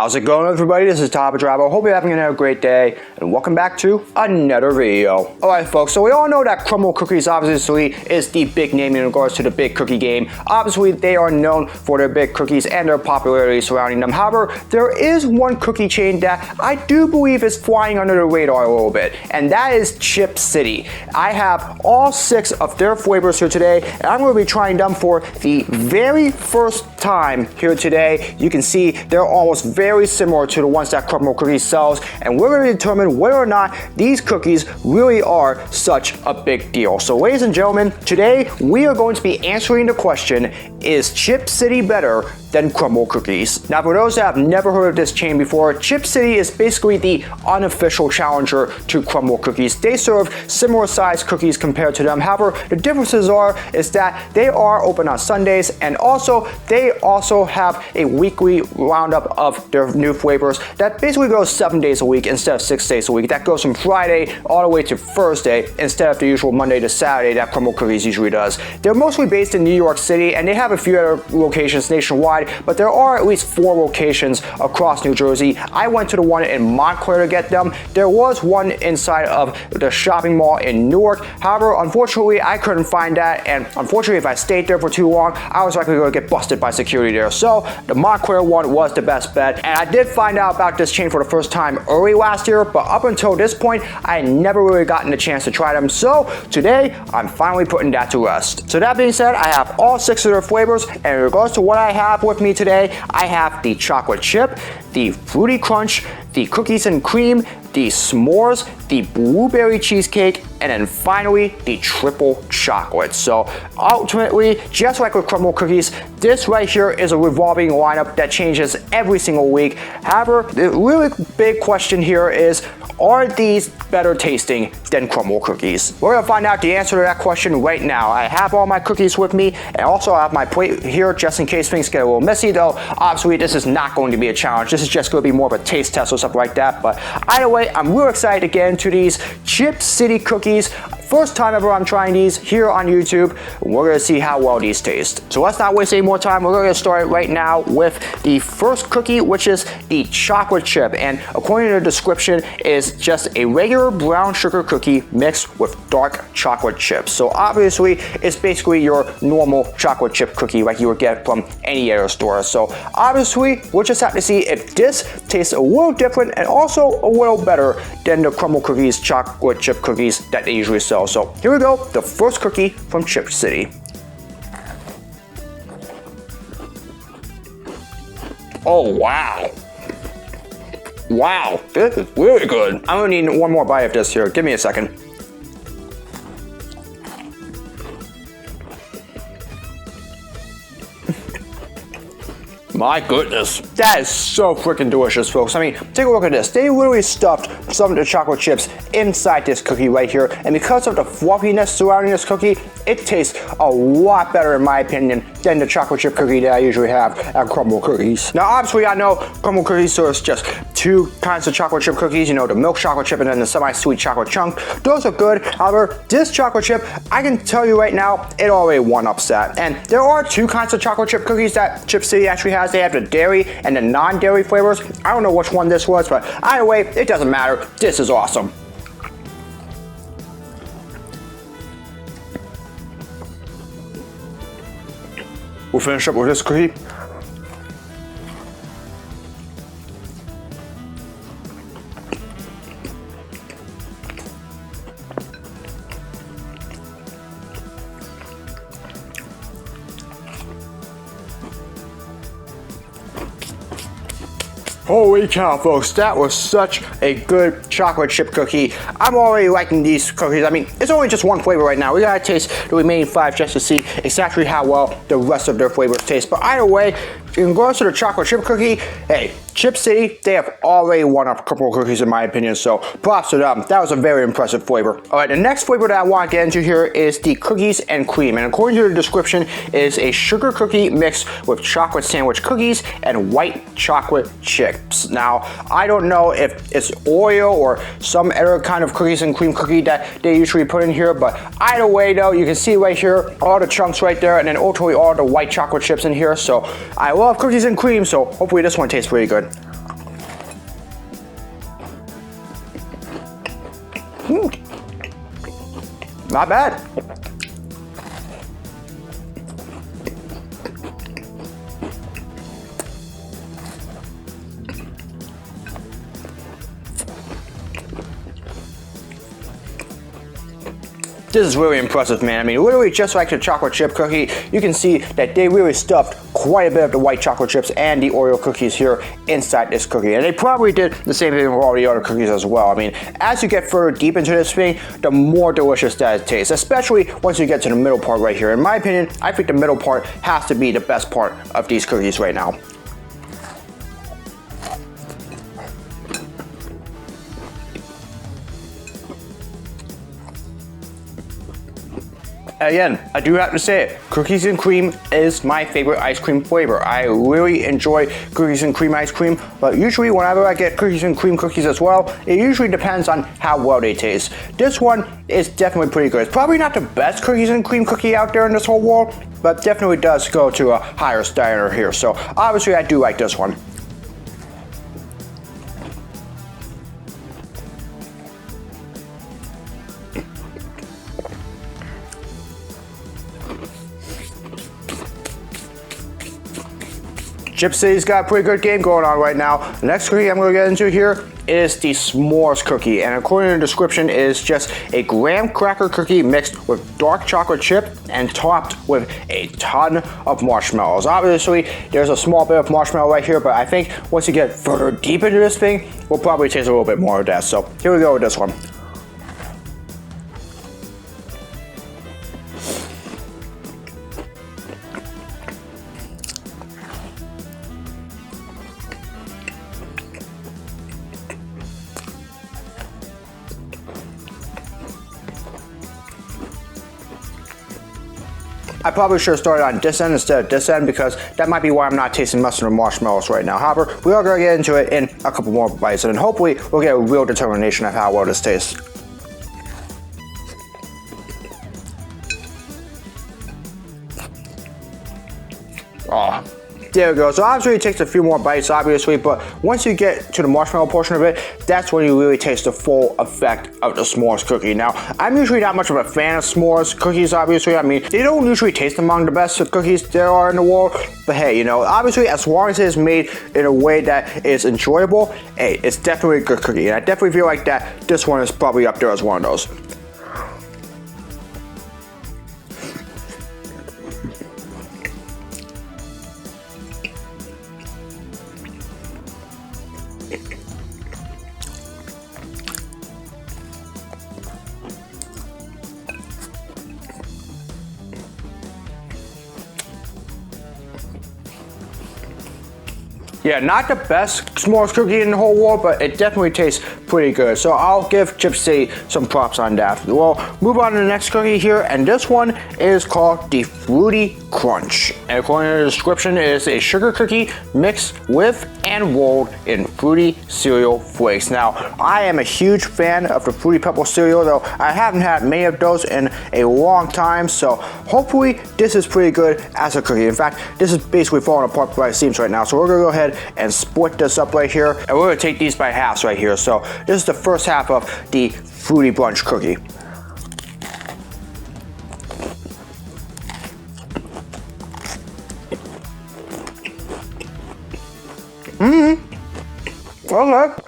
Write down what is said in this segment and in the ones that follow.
How's it going, everybody? This is Top Driver. Hope you're having a great day, and welcome back to another video. Alright folks, so we all know that Crumbl Cookies obviously is the big name in regards to the big cookie game. Obviously, they are known for their big cookies and their popularity surrounding them. However, there is one cookie chain that I do believe is flying under the radar a little bit, and that is Chip City. I have all 6 of their flavors here today, and I'm going to be trying them for the very first time here today. You can see they're almost very similar to the ones that Crumbl Cookies sells, and we're going to determine whether or not these cookies really are such a big deal. So ladies and gentlemen, today we are going to be answering the question, is Chip City better than Crumbl Cookies? Now, for those that have never heard of this chain before, Chip City is basically the unofficial challenger to Crumbl Cookies. They serve similar sized cookies compared to them. However, the differences is that they are open on Sundays, and also they also have a weekly roundup of their new flavors that basically goes 7 days a week instead of 6 days a week. That goes from Friday all the way to Thursday instead of the usual Monday to Saturday that Crumbl Cookies usually does. They're mostly based in New York City, and they have a few other locations nationwide, but there are at least 4 locations across New Jersey. I went to the one in Montclair to get them. There was one inside of the shopping mall in Newark. However, unfortunately, I couldn't find that, and unfortunately, if I stayed there for too long, I was likely going to get busted by security there. So the Montclair one was the best bet, and I did find out about this chain for the first time early last year, but up until this point, I had never really gotten a chance to try them. So today, I'm finally putting that to rest. So that being said, I have all 6 of their flavors, and in regards to what I have with me today, I have the chocolate chip, the fruity crunch, the cookies and cream, the s'mores, the blueberry cheesecake, and then finally the triple chocolate. So ultimately, just like with Crumbl Cookies, this right here is a revolving lineup that changes every single week. However, the really big question here is, are these better tasting than Crumbl Cookies? We're gonna find out the answer to that question right now. I have all my cookies with me, and also I have my plate here just in case things get a little messy, though obviously this is not going to be a challenge. This is just going to be more of a taste test or something like that. But either way, I'm real excited to get into these Chip City cookies. First time ever I'm trying these here on YouTube. We're gonna see how well these taste. So let's not waste any more time. We're gonna get started right now with the first cookie, which is the chocolate chip. And according to the description, is just a regular brown sugar cookie mixed with dark chocolate chips. So obviously, it's basically your normal chocolate chip cookie like you would get from any other store. So obviously, we'll just have to see if this tastes a little different and also a little better than the Crumbl Cookies chocolate chip cookies that they usually sell. So here we go, the first cookie from Chip City. Oh wow. Wow, this is really good. I'm gonna need one more bite of this here. Give me a second. My goodness, that is so freaking delicious, folks. I mean, take a look at this. They literally stuffed some of the chocolate chips inside this cookie right here, and because of the fluffiness surrounding this cookie, it tastes a lot better, in my opinion, than the chocolate chip cookie that I usually have at Crumbl Cookies. Now, obviously, I know Crumbl Cookies serves just 2 kinds of chocolate chip cookies, you know, the milk chocolate chip and then the semi-sweet chocolate chunk. Those are good. However, this chocolate chip, I can tell you right now, it already one-ups that. And there are 2 kinds of chocolate chip cookies that Chip City actually has. They have the dairy and the non-dairy flavors. I don't know which one this was, but either way, it doesn't matter. This is awesome. We'll finish up with this cookie. Holy cow, folks, that was such a good chocolate chip cookie. I'm already liking these cookies. I mean, it's only just one flavor right now. We gotta taste the remaining 5 just to see exactly how well the rest of their flavors taste. But either way, in regards to the chocolate chip cookie, hey, Chip City, they have already won up Crumbl Cookies in my opinion, so props to them. That was a very impressive flavor. All right, the next flavor that I want to get into here is the cookies and cream, and according to the description, is a sugar cookie mixed with chocolate sandwich cookies and white chocolate chips. Now, I don't know if it's Oreo or some other kind of cookies and cream cookie that they usually put in here, but either way though, you can see right here, all the chunks right there, and then ultimately all the white chocolate chips in here, so I love cookies and cream, so hopefully this one tastes pretty good. not bad. This is really impressive, man. I mean, literally just like the chocolate chip cookie, you can see that they really stuffed quite a bit of the white chocolate chips and the Oreo cookies here inside this cookie. And they probably did the same thing with all the other cookies as well. I mean, as you get further deep into this thing, the more delicious that it tastes, especially once you get to the middle part right here. In my opinion, I think the middle part has to be the best part of these cookies right now. Again, I do have to say it, cookies and cream is my favorite ice cream flavor. I really enjoy cookies and cream ice cream, but usually whenever I get cookies and cream cookies as well, it usually depends on how well they taste. This one is definitely pretty good. It's probably not the best cookies and cream cookie out there in this whole world, but definitely does go to a higher standard here. So obviously I do like this one. Chip City's got a pretty good game going on right now. The next cookie I'm going to get into here is the s'mores cookie, and according to the description, it is just a graham cracker cookie mixed with dark chocolate chip and topped with a ton of marshmallows. Obviously, there's a small bit of marshmallow right here, but I think once you get further deep into this thing, we'll probably taste a little bit more of that. So here we go with this one. I probably should have started on this end instead of this end because that might be why I'm not tasting much of the marshmallows right now. However, we are going to get into it in a couple more bites, and hopefully we'll get a real determination of how well this tastes. Oh, there we go. So obviously it takes a few more bites, obviously, but once you get to the marshmallow portion of it, that's when you really taste the full effect of the s'mores cookie. Now, I'm usually not much of a fan of s'mores cookies, obviously. I mean, they don't usually taste among the best cookies there are in the world, but hey, you know, obviously, as long as it is made in a way that is enjoyable, hey, it's definitely a good cookie, and I definitely feel like that this one is probably up there as one of those. Yeah, not the best s'mores cookie in the whole world, but it definitely tastes pretty good. So I'll give Chip City some props on that. We'll move on to the next cookie here, and this one is called the Fruity Crunch. And according to the description, it is a sugar cookie mixed with and rolled in fruity cereal flakes. Now, I am a huge fan of the Fruity Pebbles cereal, though I haven't had many of those in a long time, so hopefully this is pretty good as a cookie. In fact, this is basically falling apart by the seams right now, so we're gonna go ahead and split this up right here, and we're gonna take these by halves right here. So this is the first half of the Fruity Brunch cookie. Okay.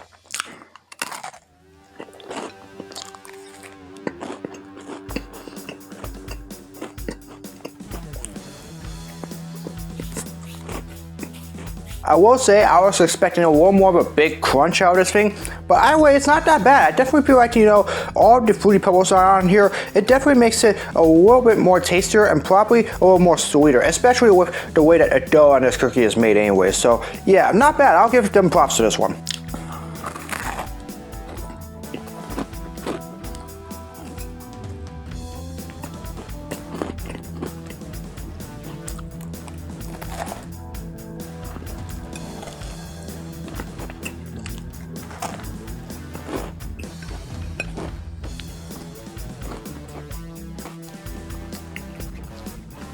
I will say I was expecting a little more of a big crunch out of this thing, but either way, it's not that bad. I definitely feel like, you know, all the Fruity Pebbles are on here. It definitely makes it a little bit more tastier and probably a little more sweeter, especially with the way that the dough on this cookie is made anyway. So yeah, not bad. I'll give them props to this one.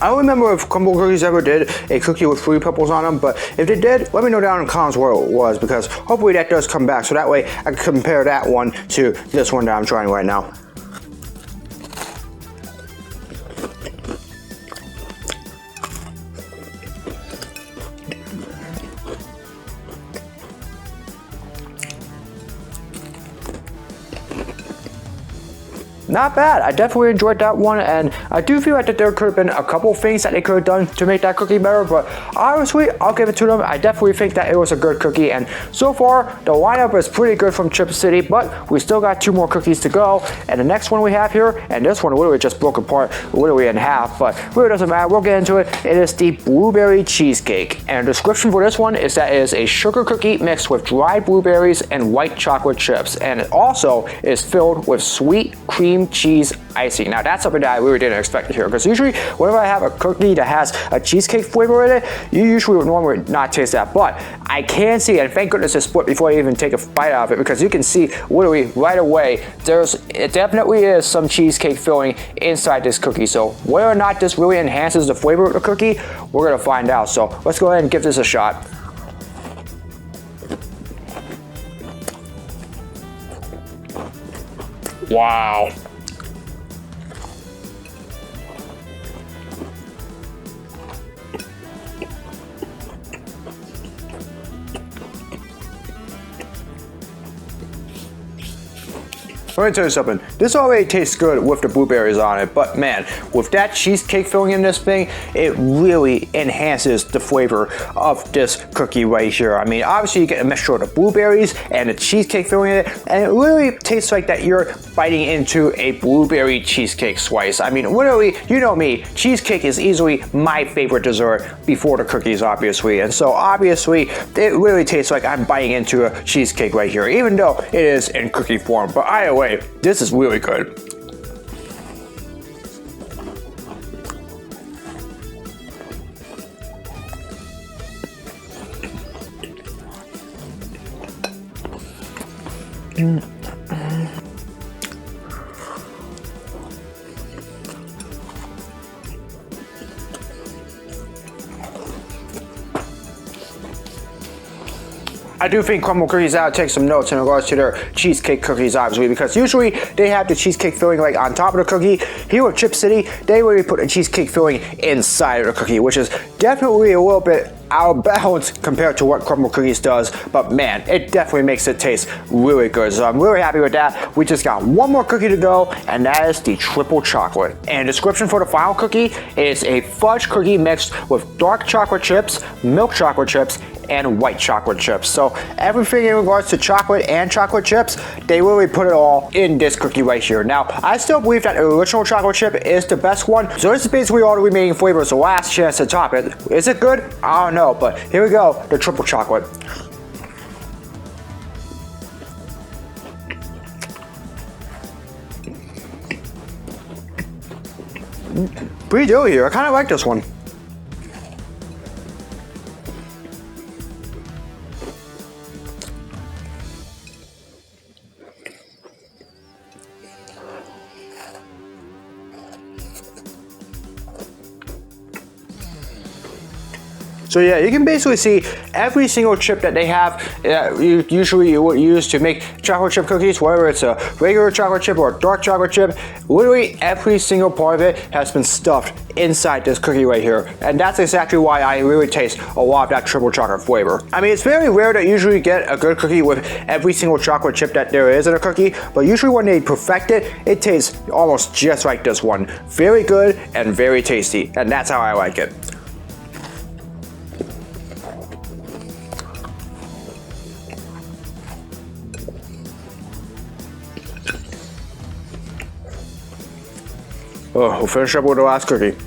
I don't remember if Crumbl Cookies ever did a cookie with Fruity Pebbles on them, but if they did, let me know down in the comments where it was, because hopefully that does come back, so that way I can compare that one to this one that I'm trying right now. not bad. I definitely enjoyed that one, and I do feel like that there could have been a couple things that they could have done to make that cookie better, but honestly, I'll give it to them. I definitely think that it was a good cookie, and so far, the lineup is pretty good from Chip City, but we still got 2 more cookies to go, and the next one we have here, and this one literally just broke apart literally in half, but really doesn't matter. We'll get into it. It is the blueberry cheesecake, and the description for this one is that it is a sugar cookie mixed with dried blueberries and white chocolate chips, and it also is filled with sweet cream cheese icing. Now that's something that I really didn't expect to hear, because usually whenever I have a cookie that has a cheesecake flavor in it, you usually would normally not taste that, but I can see, and thank goodness it's split before you even take a bite out of it, because you can see literally right away it definitely is some cheesecake filling inside this cookie. So whether or not this really enhances the flavor of the cookie, we're gonna find out. So let's go ahead and give this a shot. Wow. Let me tell you something, this already tastes good with the blueberries on it, but man, with that cheesecake filling in this thing, it really enhances the flavor of this cookie right here. I mean, obviously you get a mixture of the blueberries and the cheesecake filling in it, and it really tastes like that you're biting into a blueberry cheesecake slice. I mean, literally, you know me, cheesecake is easily my favorite dessert before the cookies, obviously, and so obviously, it really tastes like I'm biting into a cheesecake right here, even though it is in cookie form, but either way, this is really good. I do think Crumbl Cookies ought to take some notes in regards to their cheesecake cookies, obviously, because usually they have the cheesecake filling like on top of the cookie. Here with Chip City, they really put a cheesecake filling inside of the cookie, which is definitely a little bit out of balance compared to what Crumbl Cookies does, but man, it definitely makes it taste really good. So I'm really happy with that. We just got one more cookie to go, and that is the triple chocolate. And the description for the final cookie is a fudge cookie mixed with dark chocolate chips, milk chocolate chips, and white chocolate chips. So everything in regards to chocolate and chocolate chips, they really put it all in this cookie right here. Now, I still believe that the original chocolate chip is the best one. So this is basically all the remaining flavors, the last chance to top it. Is it good? I don't know, but here we go, the triple chocolate. Pretty doughy here. I kind of like this one. So yeah, you can basically see every single chip that they have, usually you would use to make chocolate chip cookies, whether it's a regular chocolate chip or a dark chocolate chip, literally every single part of it has been stuffed inside this cookie right here. And that's exactly why I really taste a lot of that triple chocolate flavor. I mean, it's very rare that you usually get a good cookie with every single chocolate chip that there is in a cookie, but usually when they perfect it, it tastes almost just like this one. Very good and very tasty, and that's how I like it. Oh, we'll finish up with the last cookie.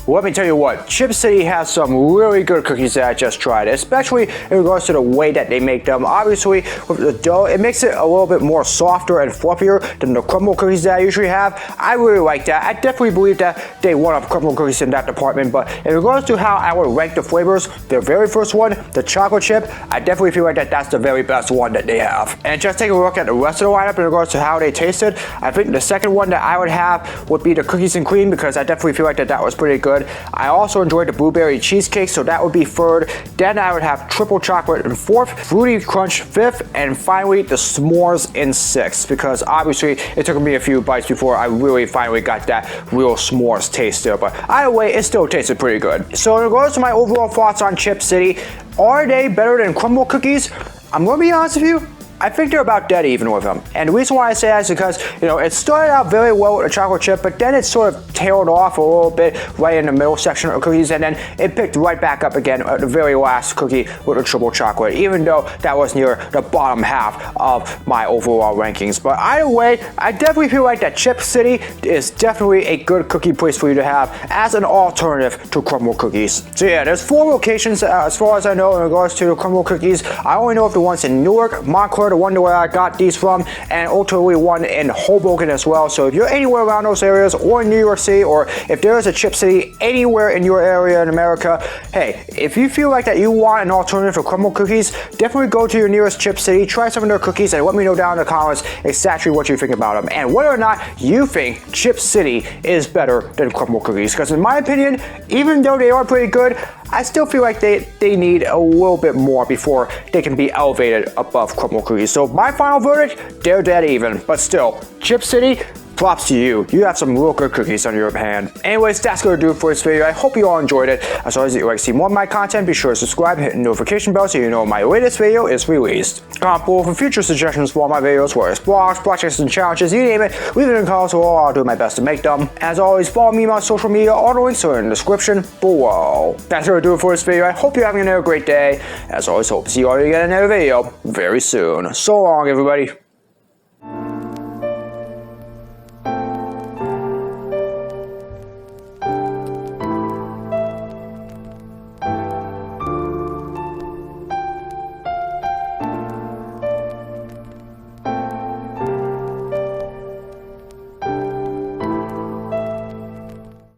Let me tell you what, Chip City has some really good cookies that I just tried, especially in regards to the way that they make them. Obviously, with the dough, it makes it a little bit more softer and fluffier than the Crumbl cookies that I usually have. I really like that. I definitely believe that they won up Crumbl cookies in that department, but in regards to how I would rank the flavors, the very first one, the chocolate chip, I definitely feel like that's the very best one that they have. And just take a look at the rest of the lineup in regards to how they tasted. I think the second one that I would have would be the cookies and cream, because I definitely feel like that was pretty good. good. I also enjoyed the blueberry cheesecake, so that would be third. Then I would have triple chocolate in fourth, fruity crunch fifth, and finally the s'mores in sixth, because obviously it took me a few bites before I really finally got that real s'mores taste there, but either way, it still tasted pretty good. So in regards to my overall thoughts on Chip City, are they better than Crumbl Cookies? I'm gonna be honest with you, I think they're about dead even with them. And the reason why I say that is because, it started out very well with a chocolate chip, but then it sort of tailed off a little bit right in the middle section of cookies, and then it picked right back up again at the very last cookie with a triple chocolate, even though that was near the bottom half of my overall rankings. But either way, I definitely feel like that Chip City is definitely a good cookie place for you to have as an alternative to Crumbl Cookies. So yeah, there's 4 locations as far as I know in regards to Crumbl Cookies. I only know of the ones in Newark, Montclair, the one where I got these from, and ultimately one in Hoboken as well. So if you're anywhere around those areas, or in New York City, or if there is a Chip City anywhere in your area in America, hey, if you feel like that you want an alternative for Crumbl Cookies, definitely go to your nearest Chip City, try some of their cookies, and let me know down in the comments exactly what you think about them, and whether or not you think Chip City is better than Crumbl Cookies. Because in my opinion, even though they are pretty good, I still feel like they need a little bit more before they can be elevated above Crumbl Cookies. So my final verdict, they're dead even. But still, Chip City, props to you. You have some real good cookies on your hand. Anyways, that's going to do it for this video. I hope you all enjoyed it. As always, if you'd like to see more of my content, be sure to subscribe and hit the notification bell so you know when my latest video is released. Comment below for future suggestions for all my videos, whether it's blogs, projects, and challenges, you name it. Leave it in the comments below. I'll do my best to make them. As always, follow me on my social media. All the links are in the description below. That's going to do it for this video. I hope you're having another great day. As always, hope to see you all again in another video very soon. So long, everybody.